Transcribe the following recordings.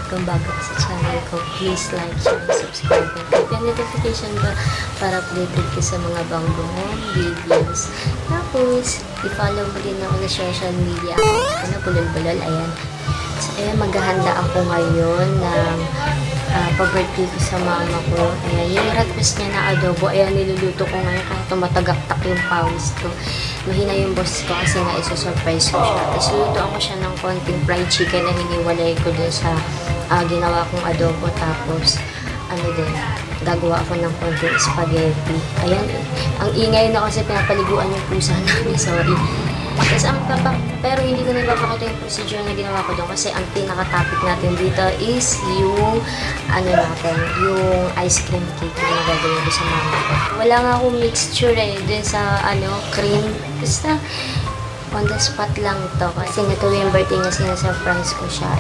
kung bago ka sa channel ko, please like, share, and subscribe. And click yung notification bell para updated ka sa mga bagong videos. Tapos, i-follow mo din ako sa social media. Ano, bulol-bulol, ayan. So, ayan, maghahanda ako ngayon ng pa-birthday ko sa mama ko. Ayan, yung request niya na adobo. Ayan, niluluto ko ngayon kahit tumatagaktak yung pawis ko. Mahina yung boss ko kasi nga isa-surprise ko siya. Tapos luto ako siya ng konting fried chicken na hiniwalay ko dun sa ginawa kong adobo. Tapos, ano din, gagawa ako ng konting spaghetti. Ayan, ang ingay na kasi pinapaliguan yung pusa namin. Sorry. Tapos, pero hindi ko na ipapakita yung procedure na ginawa ko doon kasi ang pinaka-topic natin dito is yung, yung ice cream cake na nagagawin ko sa mama ko. Wala nga akong mixture dun sa, cream. Basta, on the spot lang to. Kasi nga yung birthday niya, sinasurprise ko siya.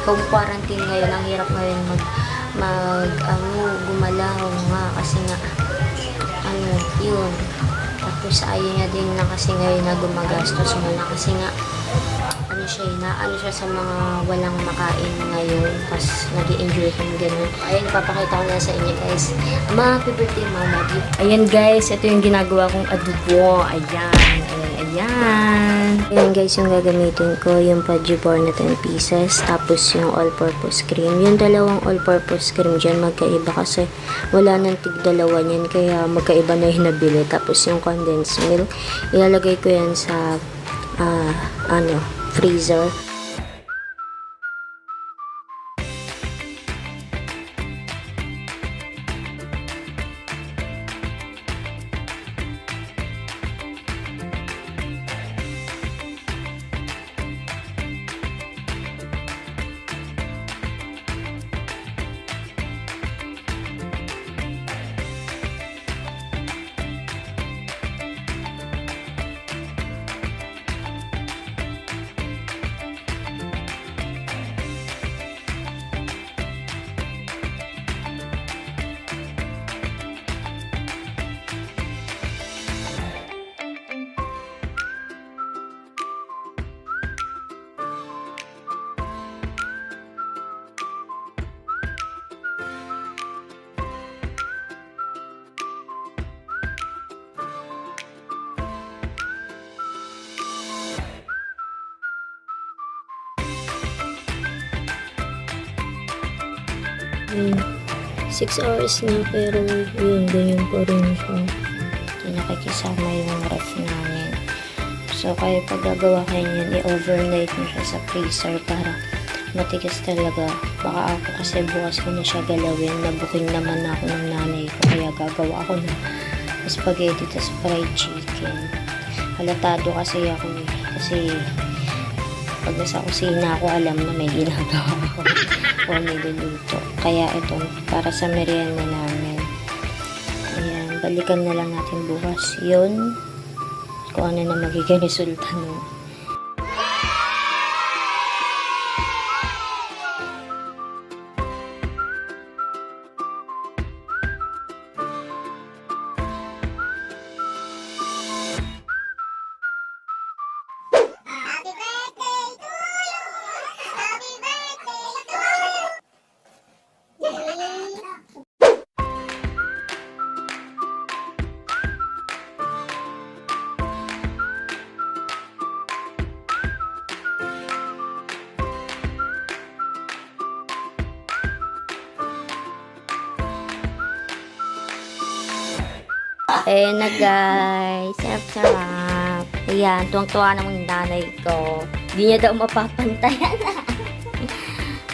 Kung quarantine ngayon, ang hirap ngayon gumalaw nga. Kasi nga, yun. Tapos ayaw niya din na kasi ngayon na gumagastos mo na kasi nga ano siya sa mga walang makain ngayon tapos nag-i-enjoy kami ganun. Ayun, papakita ko na sa inyo guys. Happy birthday mama. Ayan guys, ito yung ginagawa kong adobo. Ayan guys, yung gagamitin ko yung FUDGEE BARR na 10 pieces tapos yung all-purpose cream. Yung dalawang all-purpose cream dyan magkaiba kasi wala nang tig-dalawa niyan kaya magkaiba na yung nabili. Tapos yung condensed milk, ilalagay ko yan sa freezer. Yun, 6 hours na pero yun, ganyan pa rin siya. Ito nakikisama yung ref namin. So, kaya pag gagawa kayo yan, i-overnight mo siya sa freezer para matigas talaga. Baka ako kasi bukas ko na siya galawin. Nabuking naman ako ng nanay ko kaya gagawa ako ng spaghetti tas fried chicken. Halatado kasi ako kasi pag nasa kusina ako, alam na may ginagawa ako o may luluto. Kaya ito, para sa merienda namin. Ayan, balikan na lang natin bukas yun. Kung ano na magiging resulta nun. Ayan na guys, sarap-sarap. Ayan, tuwang-tuwa naman yung nanay ko. Hindi niya daw mapapantayan.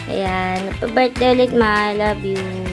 Ayan, happy birthday ulit ma, I love you.